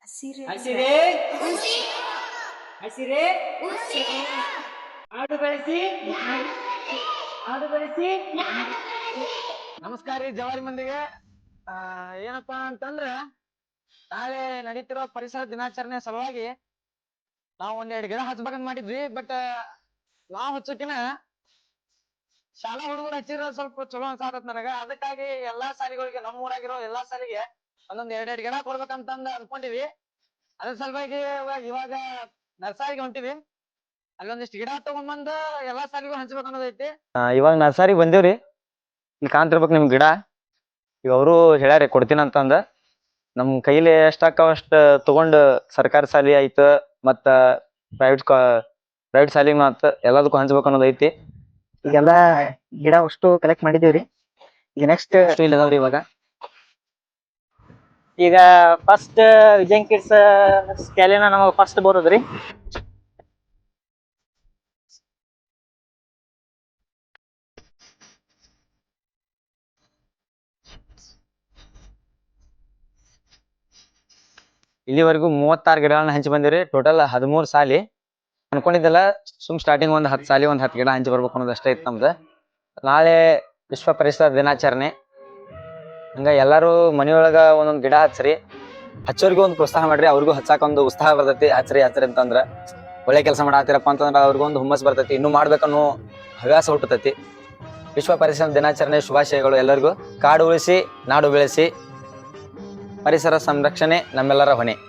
ಹಸಿರೇ ಹಸಿರೇ ಆಡು ಬೆಳೆಸಿ ನಮಸ್ಕಾರ ರೀ ಜವಾರಿ ಮಂದಿಗೆ. ಏನಪ್ಪಾ ಅಂತಂದ್ರ ನಾಳೆ ನಡೀತಿರೋ ಪರಿಸರ ದಿನಾಚರಣೆ ಸಲುವಾಗಿ ನಾವು ಒಂದೆರಡು ಗಿಡ ಹಚ್ಬೇಕಂತ ಮಾಡಿದ್ವಿ. ಬಟ್ ನಾವ್ ಹಚ್ಚೋಕಿನ ಶಾಲಾ ಹುಡುಗರು ಹಚ್ಚಿರೋ ಸ್ವಲ್ಪ ಚಲೋ ಅನ್ಸಾತತ್ ನನಗ. ಅದಕ್ಕಾಗಿ ಎಲ್ಲಾ ಶಾಲೆಗಳಿಗೆ ನಮ್ಮ ಊರಾಗಿರೋ ಎಲ್ಲಾ ಶಾಲೆಗೆ ಒಂದೊಂದ್ ಎರಡೆರಡು ಗಿಡ ಕೊಡ್ಬೇಕಂತಂದ ಅನ್ಕೊಂಡಿವಿ. ಅದ್ರ ಸಲುವಾಗಿ ಇವಾಗ ನರ್ಸರಿಗೆ ಹೊಂಟಿವಿ. ಅಲ್ಲೊಂದಿಷ್ಟು ಗಿಡ ತಗೊಂಡ್ಬಂದು ಎಲ್ಲಾ ಶಾಲೆಗೂ ಹಂಚ್ಬೇಕು ಅನ್ನೋದೈತಿ. ಇವಾಗ ನರ್ಸರಿಗೆ ಬಂದೇವ್ರಿ. ಇಲ್ಲಿ ಕಾಣ್ತಿರ್ಬೇಕು ನಿಮ್ ಗಿಡ. ಈಗ ಅವರು ಹೇಳ್ಯಾರಿ ಕೊಡ್ತೀನಿ ಅಂತಂದ. ನಮ್ ಕೈಲಿ ಎಷ್ಟಾಕಾವ ಅಷ್ಟ ತಗೊಂಡ್ ಸರ್ಕಾರಿ ಶಾಲಿ ಆಯ್ತು ಮತ್ತ ಪ್ರೈವೇಟ್ ಶಾಲಿ ಮತ್ತ ಎಲ್ಲದಕ್ಕೂ ಹಂಚ್ಬೇಕು ಅನ್ನೋದೈತಿ. ಈಗೆಲ್ಲಾ ಗಿಡ ಅಷ್ಟು ಕಲೆಕ್ಟ್ ಮಾಡಿದೀವ್ರಿ. ಈಗ ನೆಕ್ಸ್ಟ್ ಇಲ್ಲಿ ಅದಾವ್ರಿ ಇವಾಗ. ಈಗ ಫಸ್ಟ್ ವಿಜಯನ್ ಕಿಡ್ಸ್ ಸ್ಕ್ಯಾಲಿನ ನಮಗ್ ಫಸ್ಟ್ ಬರೋದ್ರಿ. ಇಲ್ಲಿವರೆಗೂ 36 ಗಿಡಗಳನ್ನ ಹಂಚಿ ಬಂದಿರಿ. ಟೋಟಲ್ 13 ಸಾಲಿ ಅನ್ಕೊಂಡಿದ್ದೆಲ್ಲ. ಸ್ಟಾರ್ಟಿಂಗ್ ಒಂದ್ 10 ಸಾಲಿ ಒಂದ್ 10 ಗಿಡ ಹಂಚಿ ಬರ್ಬೇಕು ಅನ್ನೋದಷ್ಟೇ ಇತ್ತು ನಮ್ದು. ನಾಳೆ ವಿಶ್ವ ಪರಿಸರ ದಿನಾಚರಣೆ. ಹಂಗ ಎಲ್ಲಾರು ಮನಿಯೊಳಗ ಒಂದೊಂದ್ ಗಿಡ ಹಚ್ಚ್ರಿ. ಹಚ್ಚೋರ್ಗೂ ಒಂದು ಪ್ರೋತ್ಸಾಹ ಮಾಡ್ರಿ. ಅವ್ರಿಗೂ ಹಚ್ಚಾಕ ಒಂದು ಉತ್ಸಾಹ ಬರ್ತೈತಿ. ಹಚ್ಚ್ರಿ ಅಂತಂದ್ರ ಒಳ್ಳೆ ಕೆಲಸ ಮಾಡಾತಿರಪ್ಪ ಅಂತಂದ್ರ ಅವ್ರಿಗೊಂದು ಹುಮ್ಮಸ್ ಬರ್ತೈತಿ. ಇನ್ನೂ ಮಾಡ್ಬೇಕನ್ನೋ ಹವ್ಯಾಸ ಹುಟ್ಟತೈತಿ. ವಿಶ್ವ ಪರಿಸರ ದಿನಾಚರಣೆ ಶುಭಾಶಯಗಳು ಎಲ್ಲರಿಗೂ. ಕಾಡು ಉಳಿಸಿ ನಾಡು ಬೆಳೆಸಿ. ಪರಿಸರ ಸಂರಕ್ಷಣೆ ನಮ್ಮೆಲ್ಲರ ಹೊಣೆ.